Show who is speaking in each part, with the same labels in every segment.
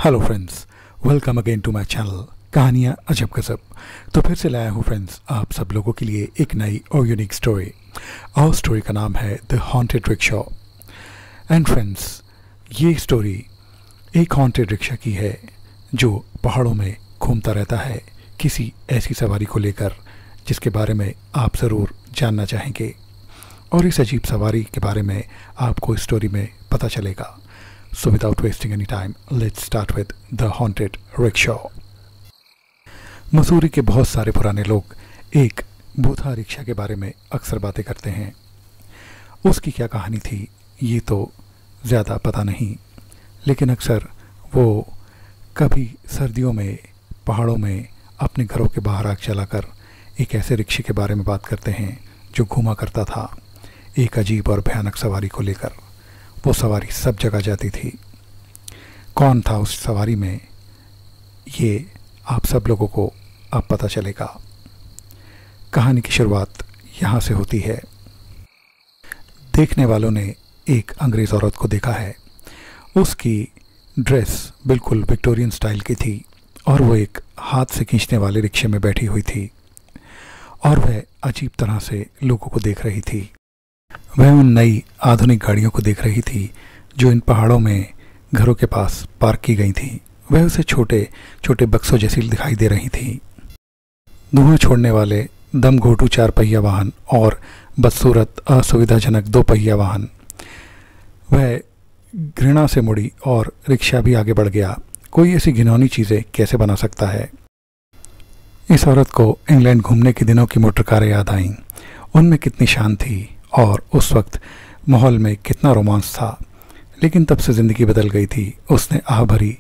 Speaker 1: Hello friends, welcome again to my channel कहानियाँ अजब गजब। तो फिर से लाया हूँ फ्रेंड्स आप सब लोगों के लिए एक नई और यूनिक स्टोरी। और स्टोरी का नाम है the haunted rickshaw. And friends, ये स्टोरी एक हॉन्टेड रिक्शा की है जो पहाड़ों में घूमता रहता है किसी ऐसी सवारी को लेकर जिसके बारे में आप ज़रूर जानना चाहेंगे। और इस अजीब सवारी के बारे में आपको इस स्टोरी में पता चलेगा। So without wasting any time, let's start with the haunted rickshaw. Mussoorie के बहुत सारे पुराने लोग एक बूथा रिक्शा के बारे में अक्सर बातें करते हैं। उसकी क्या कहानी थी ये तो ज़्यादा पता नहीं, लेकिन अक्सर वो कभी सर्दियों में पहाड़ों में अपने घरों के बाहर आग जलाकर एक ऐसे रिक्शे के बारे में बात करते हैं जो घूमा करता था एक अजीब और भयानक सवारी को लेकर। वो सवारी सब जगह जाती थी। कौन था उस सवारी में, ये आप सब लोगों को अब पता चलेगा। कहानी की शुरुआत यहाँ से होती है। देखने वालों ने एक अंग्रेज़ औरत को देखा है। उसकी ड्रेस बिल्कुल विक्टोरियन स्टाइल की थी और वो एक हाथ से खींचने वाले रिक्शे में बैठी हुई थी और वह अजीब तरह से लोगों को देख रही थी। वह उन नई आधुनिक गाड़ियों को देख रही थी जो इन पहाड़ों में घरों के पास पार्क की गई थी। वह उसे छोटे छोटे बक्सों जैसी दिखाई दे रही थी। धुआं छोड़ने वाले दम घोटू 4 पहिया वाहन और बदसूरत असुविधाजनक 2 पहिया वाहन। वह घृणा से मुड़ी और रिक्शा भी आगे बढ़ गया। कोई ऐसी घिनौनी चीज़ें कैसे बना सकता है। इस औरत को इंग्लैंड घूमने के दिनों की मोटर कारें याद आईं। उनमें कितनी शान थी और उस वक्त माहौल में कितना रोमांस था। लेकिन तब से ज़िंदगी बदल गई थी। उसने आह भरी।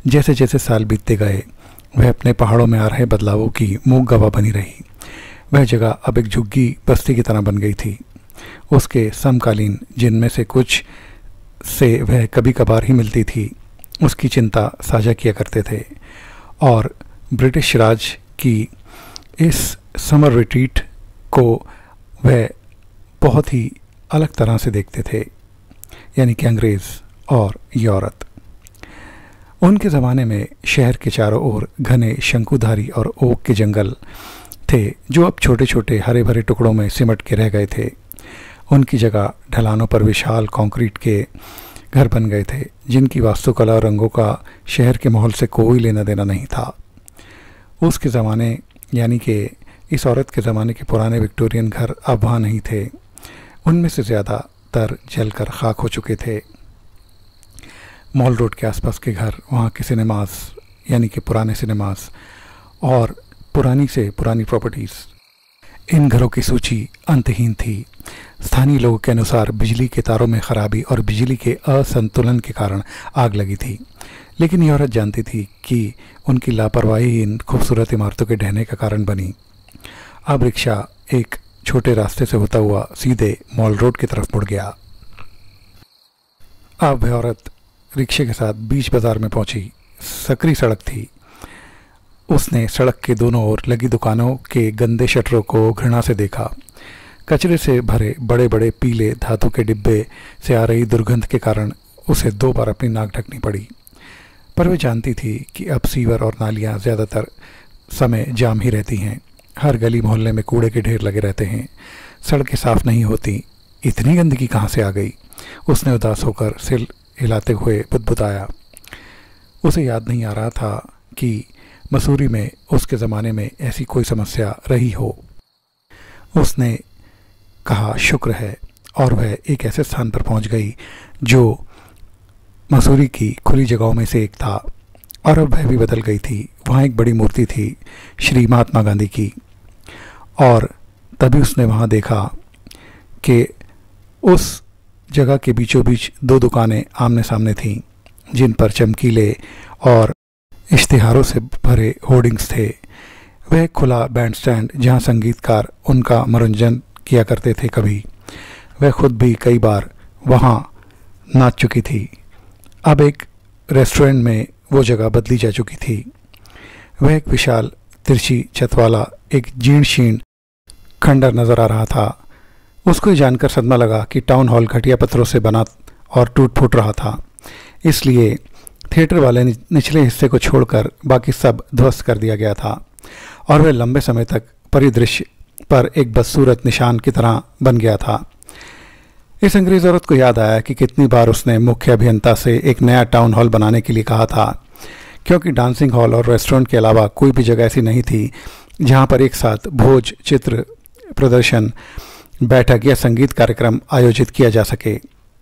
Speaker 1: जैसे जैसे साल बीतते गए वह अपने पहाड़ों में आ रहे बदलावों की मूक गवाह बनी रही। वह जगह अब एक झुग्गी बस्ती की तरह बन गई थी। उसके समकालीन, जिनमें से कुछ से वह कभी कभार ही मिलती थी, उसकी चिंता साझा किया करते थे और ब्रिटिश राज की इस समर रिट्रीट को वह बहुत ही अलग तरह से देखते थे, यानी कि अंग्रेज़ और ये औरत। उनके ज़माने में शहर के चारों ओर घने शंकुधारी और ओक के जंगल थे जो अब छोटे छोटे हरे भरे टुकड़ों में सिमट के रह गए थे। उनकी जगह ढलानों पर विशाल कंक्रीट के घर बन गए थे जिनकी वास्तुकला और रंगों का शहर के माहौल से कोई लेना देना नहीं था। उसके ज़माने, यानी कि इस औरत के ज़माने के पुराने विक्टोरियन घर अब वहाँ नहीं थे। उनमें से ज़्यादातर जलकर खाक हो चुके थे। मॉल रोड के आसपास के घर, वहाँ के सिनेमास, यानी कि पुराने सिनेमास और पुरानी से पुरानी प्रॉपर्टीज़, इन घरों की सूची अंतहीन थी। स्थानीय लोगों के अनुसार बिजली के तारों में खराबी और बिजली के असंतुलन के कारण आग लगी थी। लेकिन ये औरत जानती थी कि उनकी लापरवाही इन खूबसूरत इमारतों के ढहने का कारण बनी। अब रिक्शा एक छोटे रास्ते से होता हुआ सीधे मॉल रोड की तरफ मुड़ गया। अब वह औरत रिक्शे के साथ बीच बाजार में पहुंची। सकरी सड़क थी। उसने सड़क के दोनों ओर लगी दुकानों के गंदे शटरों को घृणा से देखा। कचरे से भरे बड़े बड़े पीले धातु के डिब्बे से आ रही दुर्गंध के कारण उसे 2 बार अपनी नाक ढकनी पड़ी। पर वह जानती थी कि अब सीवर और नालियाँ ज़्यादातर समय जाम ही रहती हैं। हर गली मोहल्ले में कूड़े के ढेर लगे रहते हैं। सड़कें साफ़ नहीं होती। इतनी गंदगी कहाँ से आ गई। उसने उदास होकर सिर हिलाते हुए बुदबुदाया। उसे याद नहीं आ रहा था कि मसूरी में उसके ज़माने में ऐसी कोई समस्या रही हो। उसने कहा शुक्र है, और वह एक ऐसे स्थान पर पहुंच गई जो मसूरी की खुली जगहों में से एक था। और अब वह भी बदल गई थी। वहाँ एक बड़ी मूर्ति थी, श्री महात्मा गांधी की। और तभी उसने वहाँ देखा कि उस जगह के बीचों बीच 2 दुकानें आमने सामने थीं जिन पर चमकीले और इश्तिहारों से भरे होर्डिंग्स थे। वह खुला बैंड स्टैंड जहाँ संगीतकार उनका मनोरंजन किया करते थे। कभी वह खुद भी कई बार वहाँ नाच चुकी थी। अब एक रेस्टोरेंट में वो जगह बदली जा चुकी थी। वह एक विशाल तिरछी छत वाला एक जीर्ण शीर्ण खंडर नज़र आ रहा था। उसको जानकर सदमा लगा कि टाउन हॉल घटिया पत्थरों से बना और टूट फूट रहा था। इसलिए थिएटर वाले निचले हिस्से को छोड़कर बाकी सब ध्वस्त कर दिया गया था और वह लंबे समय तक परिदृश्य पर एक बदसूरत निशान की तरह बन गया था। इस अंग्रेज औरत को याद आया कि कितनी बार उसने मुख्य अभियंता से एक नया टाउन हॉल बनाने के लिए कहा था, क्योंकि डांसिंग हॉल और रेस्टोरेंट के अलावा कोई भी जगह ऐसी नहीं थी जहां पर एक साथ भोज, चित्र प्रदर्शन, बैठक या संगीत कार्यक्रम आयोजित किया जा सके।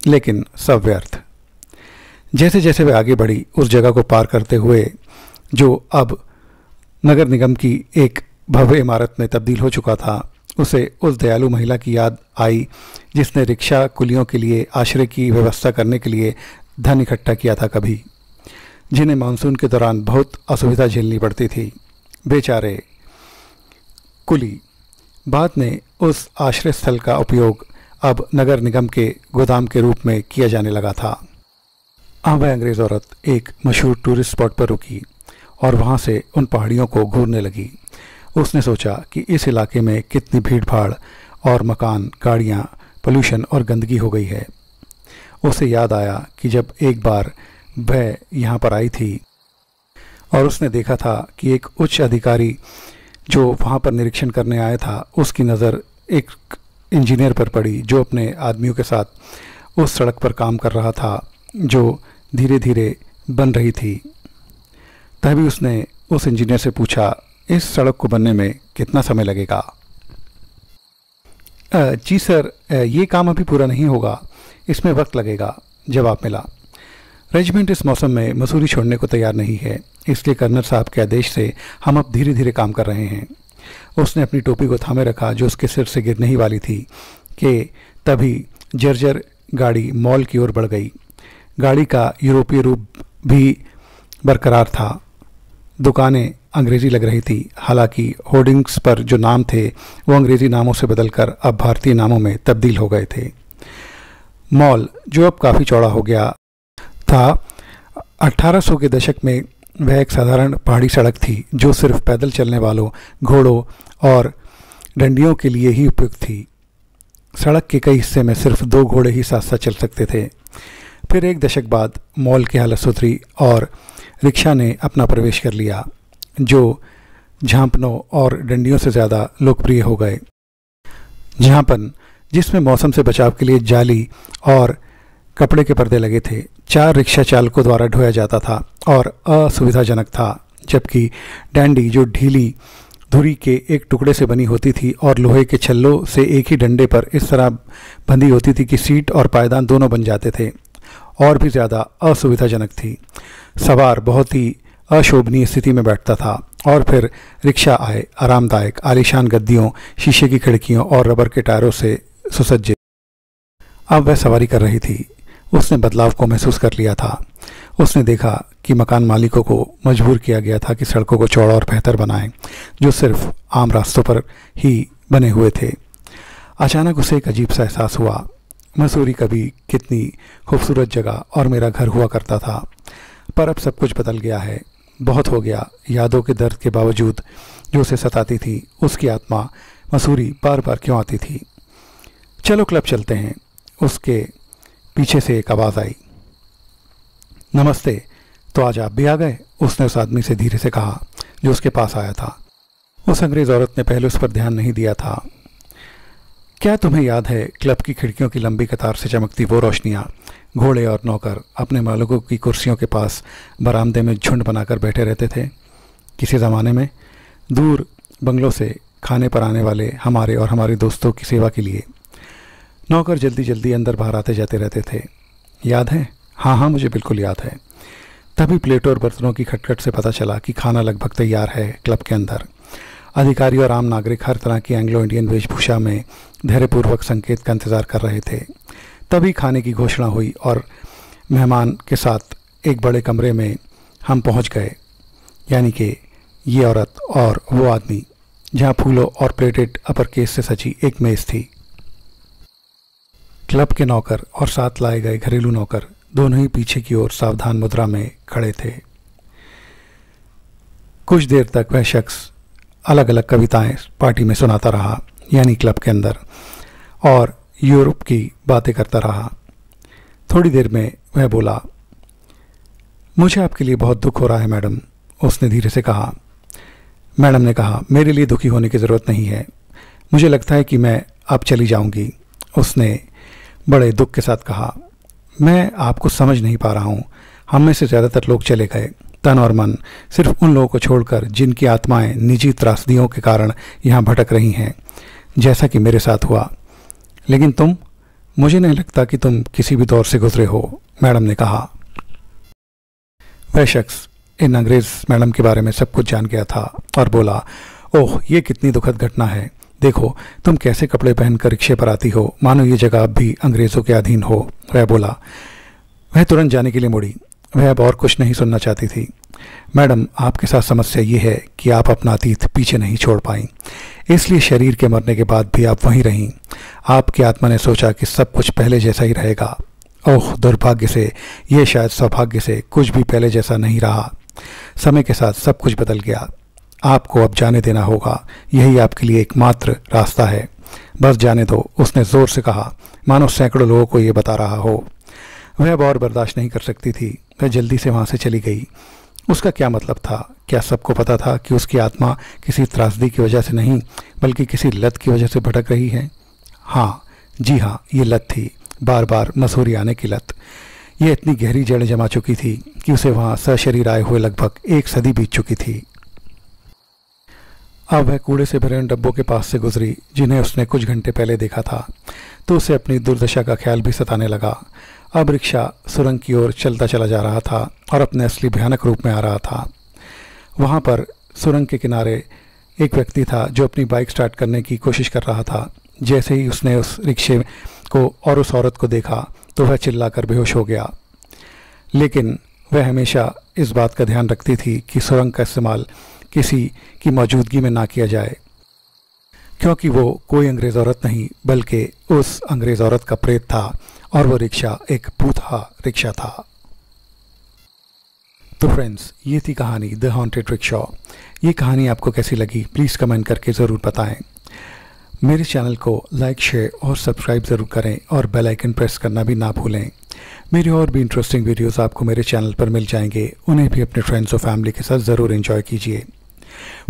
Speaker 1: लेकिन सब व्यर्थ। जैसे जैसे वे आगे बढ़ी, उस जगह को पार करते हुए जो अब नगर निगम की एक भव्य इमारत में तब्दील हो चुका था, उसे उस दयालु महिला की याद आई जिसने रिक्शा कुलियों के लिए आश्रय की व्यवस्था करने के लिए धन इकट्ठा किया था कभी, जिन्हें मानसून के दौरान बहुत असुविधा झेलनी पड़ती थी। बेचारे कुली। बाद में उस आश्रय स्थल का उपयोग अब नगर निगम के गोदाम के रूप में किया जाने लगा था। अब वह अंग्रेज औरत एक मशहूर टूरिस्ट स्पॉट पर रुकी और वहाँ से उन पहाड़ियों को घूरने लगी। उसने सोचा कि इस इलाके में कितनी भीड़ भाड़ और मकान, गाड़ियाँ, पोल्यूशन और गंदगी हो गई है। उसे याद आया कि जब एक बार वह यहाँ पर आई थी और उसने देखा था कि एक उच्च अधिकारी जो वहाँ पर निरीक्षण करने आया था, उसकी नज़र एक इंजीनियर पर पड़ी जो अपने आदमियों के साथ उस सड़क पर काम कर रहा था जो धीरे धीरे बन रही थी। तभी उसने उस इंजीनियर से पूछा, इस सड़क को बनने में कितना समय लगेगा? जी सर, ये काम अभी पूरा नहीं होगा, इसमें वक्त लगेगा, जवाब मिला। रेजिमेंट इस मौसम में मसूरी छोड़ने को तैयार नहीं है, इसलिए कर्नल साहब के आदेश से हम अब धीरे धीरे काम कर रहे हैं। उसने अपनी टोपी को थामे रखा जो उसके सिर से गिरने ही वाली थी कि तभी जर्जर गाड़ी मॉल की ओर बढ़ गई। गाड़ी का यूरोपीय रूप भी बरकरार था। दुकानें अंग्रेज़ी लग रही थी, हालांकि होर्डिंग्स पर जो नाम थे वो अंग्रेज़ी नामों से बदलकर अब भारतीय नामों में तब्दील हो गए थे। मॉल, जो अब काफ़ी चौड़ा हो गया था, 1800 के दशक में वह एक साधारण पहाड़ी सड़क थी जो सिर्फ पैदल चलने वालों, घोड़ों और डंडियों के लिए ही उपयुक्त थी। सड़क के कई हिस्से में सिर्फ 2 घोड़े ही साथ साथ चल सकते थे। फिर एक दशक बाद मॉल की हालत सुधरी और रिक्शा ने अपना प्रवेश कर लिया, जो झांपनों और डंडियों से ज़्यादा लोकप्रिय हो गए। झांपन, जिसमें मौसम से बचाव के लिए जाली और कपड़े के पर्दे लगे थे, 4 रिक्शा चालकों द्वारा ढोया जाता था और असुविधाजनक था, जबकि डंडी, जो ढीली धुरी के एक टुकड़े से बनी होती थी और लोहे के छल्लों से एक ही डंडे पर इस तरह बंधी होती थी कि सीट और पायदान दोनों बन जाते थे, और भी ज़्यादा असुविधाजनक थी। सवार बहुत ही अशोभनीय स्थिति में बैठता था। और फिर रिक्शा आए, आरामदायक, आलीशान गद्दियों, शीशे की खिड़कियों और रबर के टायरों से सुसज्जित। अब वह सवारी कर रही थी। उसने बदलाव को महसूस कर लिया था। उसने देखा कि मकान मालिकों को मजबूर किया गया था कि सड़कों को चौड़ा और बेहतर बनाएं, जो सिर्फ आम रास्तों पर ही बने हुए थे। अचानक उसे एक अजीब सा एहसास हुआ, मसूरी कभी कितनी खूबसूरत जगह और मेरा घर हुआ करता था, पर अब सब कुछ बदल गया है। बहुत हो गया। यादों के दर्द के बावजूद जो उसे सताती थी, उसकी आत्मा मसूरी बार बार क्यों आती थी? चलो क्लब चलते हैं, उसके पीछे से एक आवाज़ आई। नमस्ते, तो आज आप भी आ गए? उसने उस आदमी से धीरे से कहा जो उसके पास आया था। उस अंग्रेज औरत ने पहले उस पर ध्यान नहीं दिया था। क्या तुम्हें याद है क्लब की खिड़कियों की लंबी कतार से चमकती वो रोशनियाँ? घोड़े और नौकर अपने मालिकों की कुर्सियों के पास बरामदे में झुंड बनाकर बैठे रहते थे। किसी ज़माने में दूर बंगलों से खाने पर आने वाले हमारे और हमारे दोस्तों की सेवा के लिए नौकर जल्दी जल्दी अंदर बाहर आते जाते रहते थे। याद है? हाँ हाँ, मुझे बिल्कुल याद है। तभी प्लेटों और बर्तनों की खटखट से पता चला कि खाना लगभग तैयार है। क्लब के अंदर अधिकारी और आम नागरिक हर तरह की एंग्लो इंडियन वेशभूषा में धैर्यपूर्वक संकेत का इंतजार कर रहे थे। तभी खाने की घोषणा हुई और मेहमान के साथ एक बड़े कमरे में हम पहुंच गए, यानी कि ये औरत और वो आदमी, जहां फूलों और प्लेटेड अपर केस से सजी एक मेज थी। क्लब के नौकर और साथ लाए गए घरेलू नौकर दोनों ही पीछे की ओर सावधान मुद्रा में खड़े थे। कुछ देर तक वह शख्स अलग अलग कविताएं पार्टी में सुनाता रहा, यानी क्लब के अंदर, और यूरोप की बातें करता रहा। थोड़ी देर में वह बोला, मुझे आपके लिए बहुत दुख हो रहा है मैडम, उसने धीरे से कहा। मैडम ने कहा, मेरे लिए दुखी होने की ज़रूरत नहीं है, मुझे लगता है कि मैं अब चली जाऊंगी। उसने बड़े दुख के साथ कहा, मैं आपको समझ नहीं पा रहा हूँ। हम में से ज़्यादातर लोग चले गए, तन और मन, सिर्फ उन लोगों को छोड़कर जिनकी आत्माएं निजी त्रासदियों के कारण यहाँ भटक रही हैं, जैसा कि मेरे साथ हुआ। लेकिन तुम, मुझे नहीं लगता कि तुम किसी भी दौर से गुजरे हो, मैडम ने कहा। वह शख्स इन अंग्रेज मैडम के बारे में सब कुछ जान गया था और बोला, ओह ये कितनी दुखद घटना है। देखो तुम कैसे कपड़े पहनकर रिक्शे पर आती हो, मानो ये जगह अब भी अंग्रेज़ों के अधीन हो। वह बोला। वह तुरंत जाने के लिए मुड़ी। वह अब और कुछ नहीं सुनना चाहती थी। मैडम, आपके साथ समस्या ये है कि आप अपना अतीत पीछे नहीं छोड़ पाई, इसलिए शरीर के मरने के बाद भी आप वहीं रहीं। आपकी आत्मा ने सोचा कि सब कुछ पहले जैसा ही रहेगा। ओह दुर्भाग्य से, ये शायद सौभाग्य से कुछ भी पहले जैसा नहीं रहा। समय के साथ सब कुछ बदल गया। आपको अब जाने देना होगा, यही आपके लिए एकमात्र रास्ता है। बस जाने दो, उसने ज़ोर से कहा, मानो सैकड़ों लोगों को ये बता रहा हो। वह अब और बर्दाश्त नहीं कर सकती थी। वह जल्दी से वहाँ से चली गई। उसका क्या मतलब था? क्या सबको पता था कि उसकी आत्मा किसी त्रासदी की वजह से नहीं बल्कि किसी लत की वजह से भटक रही है? हाँ, जी हाँ, ये लत थी, बार बार मसूरी आने की लत। यह इतनी गहरी जड़ जमा चुकी थी कि उसे वहाँ सशरीर आए हुए लगभग 1 सदी बीत चुकी थी। अब वह कूड़े से भरे उन डब्बों के पास से गुजरी जिन्हें उसने कुछ घंटे पहले देखा था, तो उसे अपनी दुर्दशा का ख्याल भी सताने लगा। अब रिक्शा सुरंग की ओर चलता चला जा रहा था और अपने असली भयानक रूप में आ रहा था। वहाँ पर सुरंग के किनारे एक व्यक्ति था जो अपनी बाइक स्टार्ट करने की कोशिश कर रहा था। जैसे ही उसने उस रिक्शे को और उस औरत को देखा तो वह चिल्लाकर बेहोश हो गया। लेकिन वह हमेशा इस बात का ध्यान रखती थी कि सुरंग का इस्तेमाल किसी की मौजूदगी में ना किया जाए, क्योंकि वो कोई अंग्रेज़ औरत नहीं बल्कि उस अंग्रेज़ औरत का प्रेत था और वो रिक्शा एक भूतहा रिक्शा था। तो फ्रेंड्स, ये थी कहानी द हॉन्टेड रिक्शा। ये कहानी आपको कैसी लगी प्लीज़ कमेंट करके ज़रूर बताएं। मेरे चैनल को लाइक, शेयर और सब्सक्राइब ज़रूर करें और बेल आइकन प्रेस करना भी ना भूलें। मेरे और भी इंटरेस्टिंग वीडियोस आपको मेरे चैनल पर मिल जाएंगे, उन्हें भी अपने फ्रेंड्स और फैमिली के साथ ज़रूर एंजॉय कीजिए।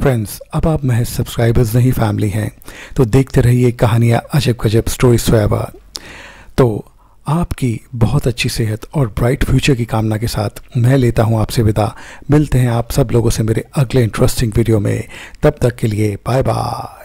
Speaker 1: फ्रेंड्स, अब आप महज सब्सक्राइबर्स नहीं फैमिली हैं, तो देखते रहिए कहानियाँ अजब गजब स्टोरीज फॉरएवर। तो आपकी बहुत अच्छी सेहत और ब्राइट फ्यूचर की कामना के साथ मैं लेता हूँ आपसे विदा। मिलते हैं आप सब लोगों से मेरे अगले इंटरेस्टिंग वीडियो में। तब तक के लिए बाय बाय।